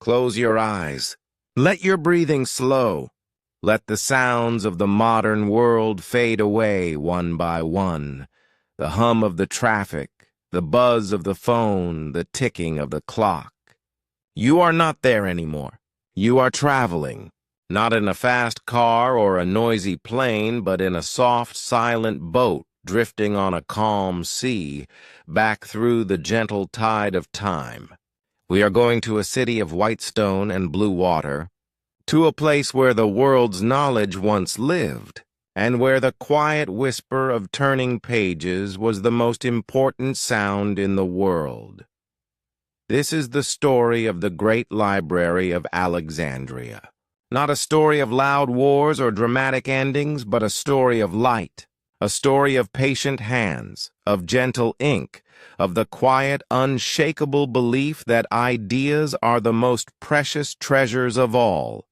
Close your eyes. Let your breathing slow. Let the sounds of the modern world fade away one by one. The hum of the traffic, the buzz of the phone, the ticking of the clock. You are not there anymore. You are traveling, not in a fast car or a noisy plane, but in a soft, silent boat drifting on a calm sea, back through the gentle tide of time. We are going to a city of white stone and blue water, to a place where the world's knowledge once lived, and where the quiet whisper of turning pages was the most important sound in the world. This is the story of the great Library of Alexandria. Not a story of loud wars or dramatic endings, but a story of light, a story of patient hands, of gentle ink, of the quiet, unshakable belief that ideas are the most precious treasures of all.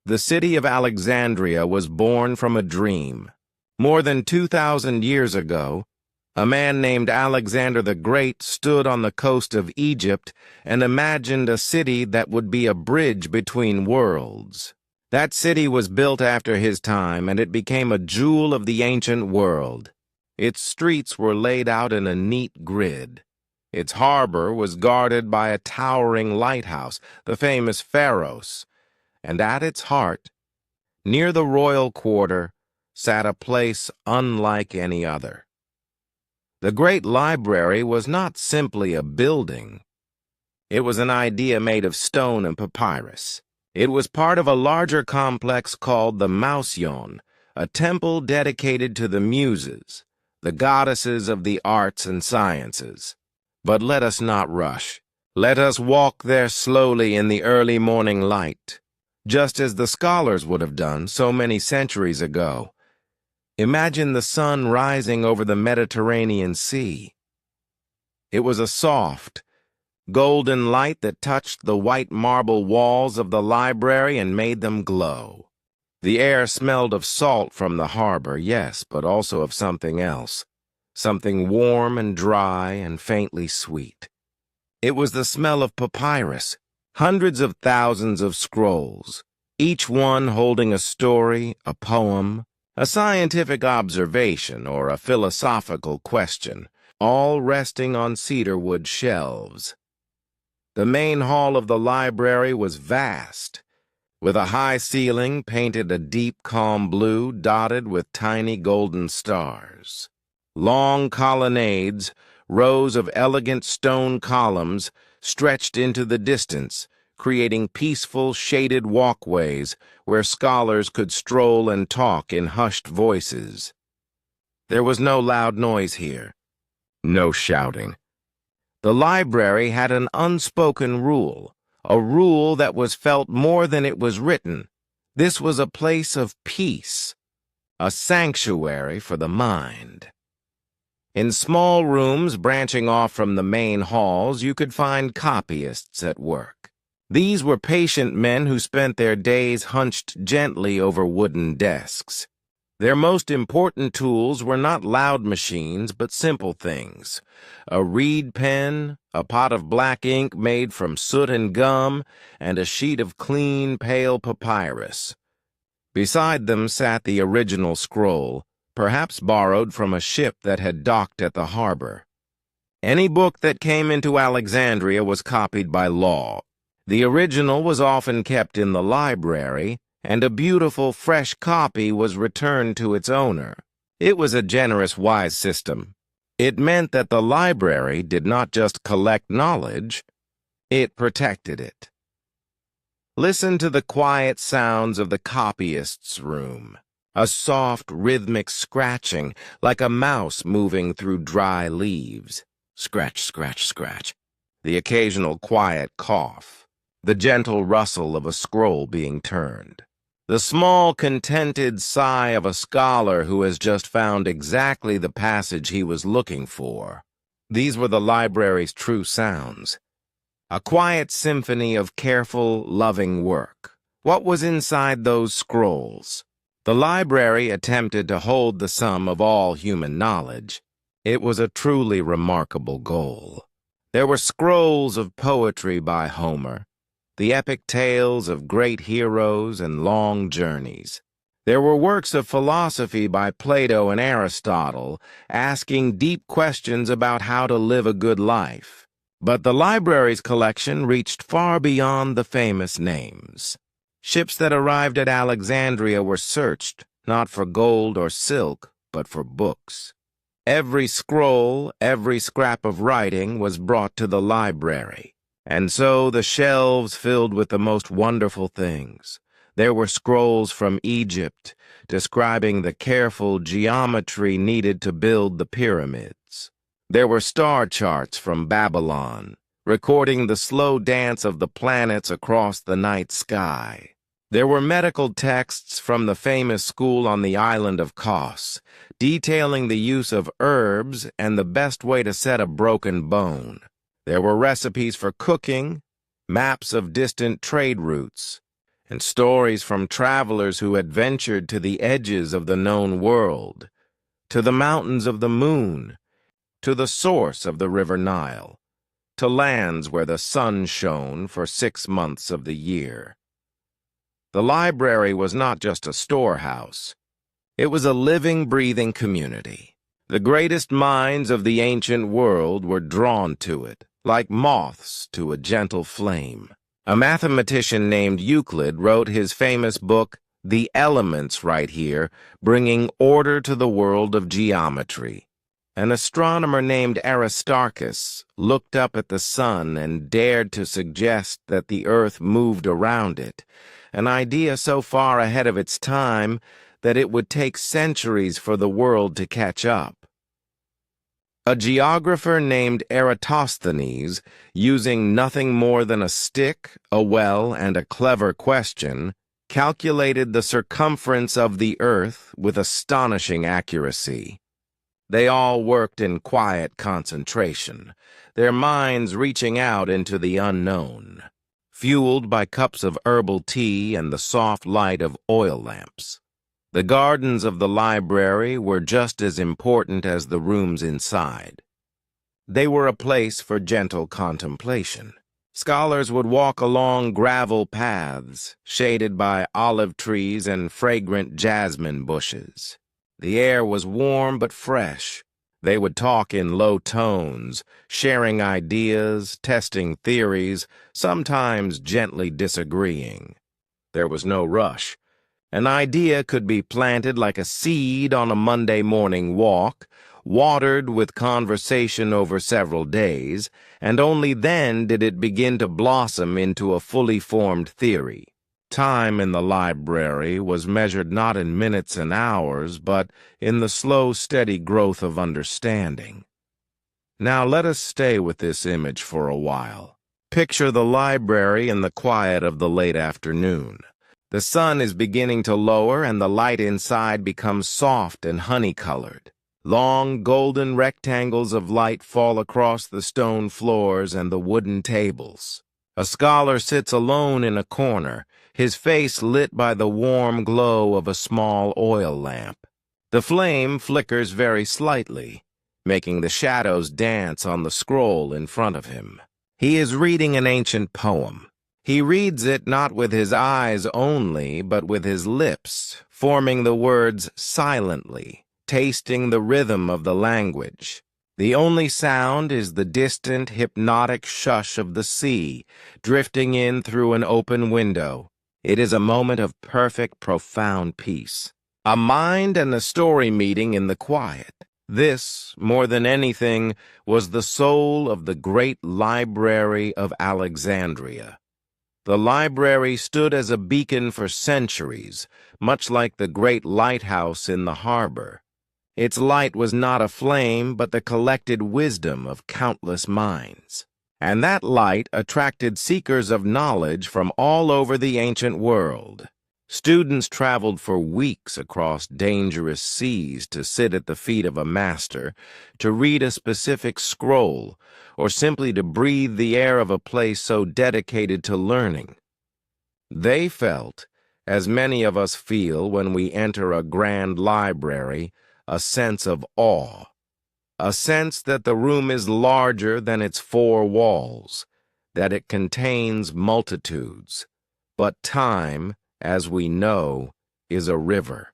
The city of Alexandria was born from a dream. More than 2,000 years ago, a man named Alexander the Great stood on the coast of Egypt and imagined a city that would be a bridge between worlds. That city was built after his time, and it became a jewel of the ancient world. Its streets were laid out in a neat grid. Its harbor was guarded by a towering lighthouse, the famous Pharos, and at its heart, near the royal quarter, sat a place unlike any other. The great library was not simply a building. It was an idea made of stone and papyrus. It was part of a larger complex called the Mouseion, a temple dedicated to the Muses, the goddesses of the arts and sciences. But let us not rush. Let us walk there slowly in the early morning light, just as the scholars would have done so many centuries ago. Imagine the sun rising over the Mediterranean Sea. It was a soft, golden light that touched the white marble walls of the library and made them glow. The air smelled of salt from the harbor, yes, but also of something else, something warm and dry and faintly sweet. It was the smell of papyrus, hundreds of thousands of scrolls, each one holding a story, a poem, a scientific observation, or a philosophical question, all resting on cedarwood shelves. The main hall of the library was vast, with a high ceiling painted a deep, calm blue dotted with tiny golden stars. Long colonnades, rows of elegant stone columns, stretched into the distance, creating peaceful, shaded walkways where scholars could stroll and talk in hushed voices. There was no loud noise here, no shouting. The library had an unspoken rule, a rule that was felt more than it was written. This was a place of peace, a sanctuary for the mind. In small rooms branching off from the main halls, you could find copyists at work. These were patient men who spent their days hunched gently over wooden desks. Their most important tools were not loud machines, but simple things. A reed pen, a pot of black ink made from soot and gum, and a sheet of clean, pale papyrus. Beside them sat the original scroll, perhaps borrowed from a ship that had docked at the harbor. Any book that came into Alexandria was copied by law. The original was often kept in the library, and a beautiful, fresh copy was returned to its owner. It was a generous, wise system. It meant that the library did not just collect knowledge, it protected it. Listen to the quiet sounds of the copyist's room. A soft, rhythmic scratching, like a mouse moving through dry leaves. Scratch, scratch, scratch. The occasional quiet cough. The gentle rustle of a scroll being turned. The small, contented sigh of a scholar who has just found exactly the passage he was looking for. These were the library's true sounds. A quiet symphony of careful, loving work. What was inside those scrolls? The library attempted to hold the sum of all human knowledge. It was a truly remarkable goal. There were scrolls of poetry by Homer, the epic tales of great heroes and long journeys. There were works of philosophy by Plato and Aristotle, asking deep questions about how to live a good life. But the library's collection reached far beyond the famous names. Ships that arrived at Alexandria were searched, not for gold or silk, but for books. Every scroll, every scrap of writing was brought to the library. And so the shelves filled with the most wonderful things. There were scrolls from Egypt, describing the careful geometry needed to build the pyramids. There were star charts from Babylon, recording the slow dance of the planets across the night sky. There were medical texts from the famous school on the island of Kos, detailing the use of herbs and the best way to set a broken bone. There were recipes for cooking, maps of distant trade routes, and stories from travelers who had ventured to the edges of the known world, to the mountains of the moon, to the source of the river Nile, to lands where the sun shone for 6 months of the year. The library was not just a storehouse. It was a living, breathing community. The greatest minds of the ancient world were drawn to it, like moths to a gentle flame. A mathematician named Euclid wrote his famous book, The Elements, right here, bringing order to the world of geometry. An astronomer named Aristarchus looked up at the sun and dared to suggest that the earth moved around it, an idea so far ahead of its time that it would take centuries for the world to catch up. A geographer named Eratosthenes, using nothing more than a stick, a well, and a clever question, calculated the circumference of the earth with astonishing accuracy. They all worked in quiet concentration, their minds reaching out into the unknown, fueled by cups of herbal tea and the soft light of oil lamps. The gardens of the library were just as important as the rooms inside. They were a place for gentle contemplation. Scholars would walk along gravel paths, shaded by olive trees and fragrant jasmine bushes. The air was warm but fresh. They would talk in low tones, sharing ideas, testing theories, sometimes gently disagreeing. There was no rush. An idea could be planted like a seed on a Monday morning walk, watered with conversation over several days, and only then did it begin to blossom into a fully formed theory. Time in the library was measured not in minutes and hours, but in the slow, steady growth of understanding. Now let us stay with this image for a while. Picture the library in the quiet of the late afternoon. The sun is beginning to lower and the light inside becomes soft and honey-colored. Long, golden rectangles of light fall across the stone floors and the wooden tables. A scholar sits alone in a corner, his face lit by the warm glow of a small oil lamp. The flame flickers very slightly, making the shadows dance on the scroll in front of him. He is reading an ancient poem. He reads it not with his eyes only, but with his lips, forming the words silently, tasting the rhythm of the language. The only sound is the distant, hypnotic shush of the sea, drifting in through an open window. It is a moment of perfect, profound peace. A mind and a story meeting in the quiet. This, more than anything, was the soul of the great Library of Alexandria. The library stood as a beacon for centuries, much like the great lighthouse in the harbor. Its light was not a flame, but the collected wisdom of countless minds. And that light attracted seekers of knowledge from all over the ancient world. Students traveled for weeks across dangerous seas to sit at the feet of a master, to read a specific scroll, or simply to breathe the air of a place so dedicated to learning. They felt, as many of us feel when we enter a grand library, a sense of awe, a sense that the room is larger than its four walls, that it contains multitudes. But time, as we know, is a river.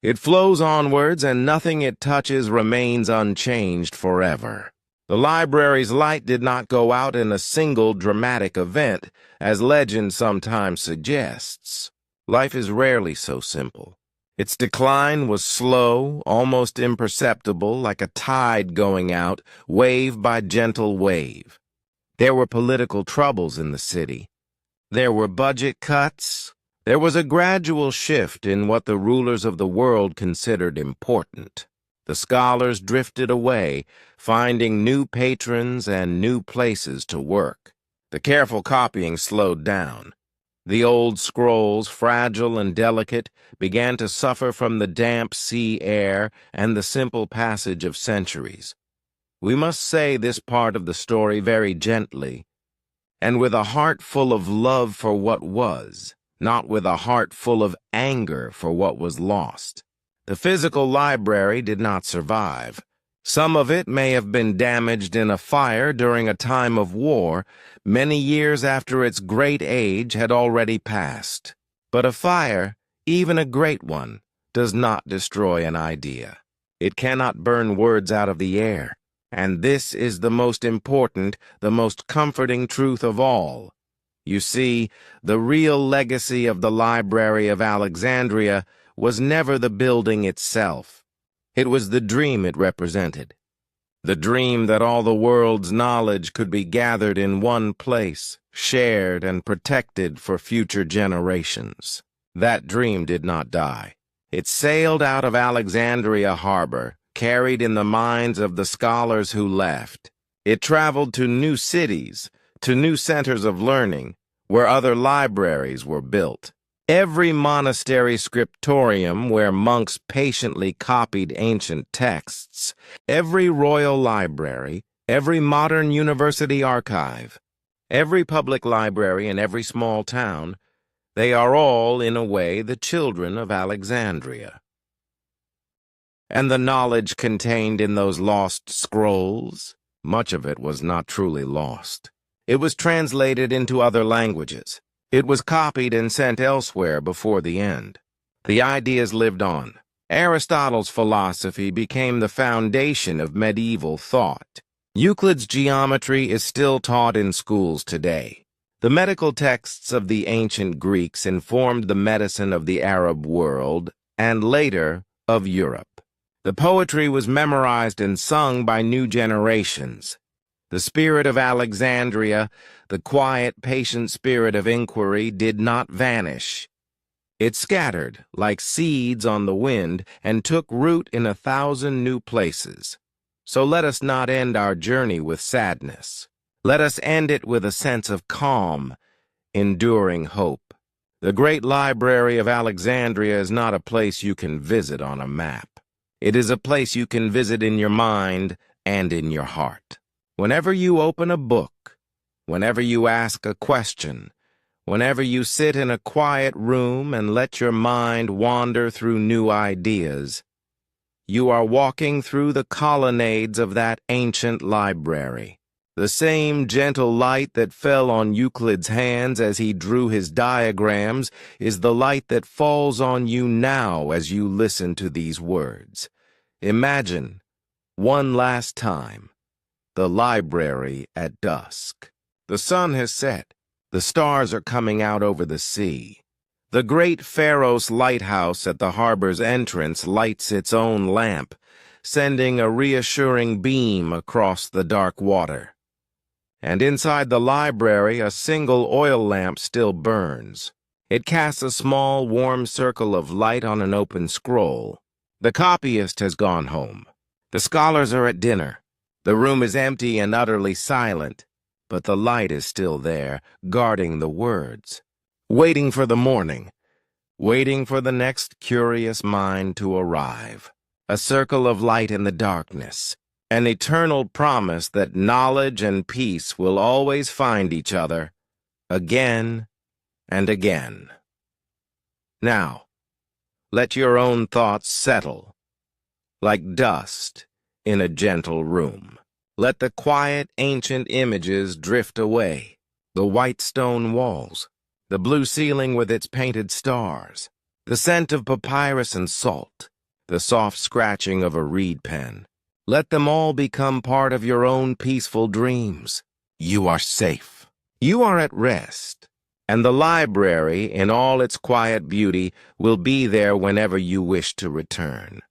It flows onwards, and nothing it touches remains unchanged forever. The library's light did not go out in a single dramatic event, as legend sometimes suggests. Life is rarely so simple. Its decline was slow, almost imperceptible, like a tide going out, wave by gentle wave. There were political troubles in the city. There were budget cuts. There was a gradual shift in what the rulers of the world considered important. The scholars drifted away, finding new patrons and new places to work. The careful copying slowed down. The old scrolls, fragile and delicate, began to suffer from the damp sea air and the simple passage of centuries. We must say this part of the story very gently, and with a heart full of love for what was, not with a heart full of anger for what was lost. The physical library did not survive. Some of it may have been damaged in a fire during a time of war, many years after its great age had already passed. But a fire, even a great one, does not destroy an idea. It cannot burn words out of the air. And this is the most important, the most comforting truth of all. You see, the real legacy of the Library of Alexandria was never the building itself. It was the dream it represented. The dream that all the world's knowledge could be gathered in one place, shared and protected for future generations. That dream did not die. It sailed out of Alexandria harbor, carried in the minds of the scholars who left. It traveled to new cities, to new centers of learning, where other libraries were built. Every monastery scriptorium where monks patiently copied ancient texts, every royal library, every modern university archive, every public library in every small town, they are all, in a way, the children of Alexandria. And the knowledge contained in those lost scrolls, much of it was not truly lost. It was translated into other languages. It was copied and sent elsewhere before the end. The ideas lived on. Aristotle's philosophy became the foundation of medieval thought. Euclid's geometry is still taught in schools today. The medical texts of the ancient Greeks informed the medicine of the Arab world, and later, of Europe. The poetry was memorized and sung by new generations. The spirit of Alexandria, the quiet, patient spirit of inquiry, did not vanish. It scattered like seeds on the wind and took root in 1,000 new places. So let us not end our journey with sadness. Let us end it with a sense of calm, enduring hope. The great Library of Alexandria is not a place you can visit on a map. It is a place you can visit in your mind and in your heart. Whenever you open a book, whenever you ask a question, whenever you sit in a quiet room and let your mind wander through new ideas, you are walking through the colonnades of that ancient library. The same gentle light that fell on Euclid's hands as he drew his diagrams is the light that falls on you now as you listen to these words. Imagine, one last time, the library at dusk. The sun has set. The stars are coming out over the sea. The great Pharos lighthouse at the harbor's entrance lights its own lamp, sending a reassuring beam across the dark water. And inside the library, a single oil lamp still burns. It casts a small, warm circle of light on an open scroll. The copyist has gone home. The scholars are at dinner. The room is empty and utterly silent, but the light is still there, guarding the words, waiting for the morning, waiting for the next curious mind to arrive. A circle of light in the darkness, an eternal promise that knowledge and peace will always find each other, again and again. Now, let your own thoughts settle, like dust in a gentle room. Let the quiet, ancient images drift away. The white stone walls, the blue ceiling with its painted stars, the scent of papyrus and salt, the soft scratching of a reed pen. Let them all become part of your own peaceful dreams. You are safe. You are at rest. And the library, in all its quiet beauty, will be there whenever you wish to return.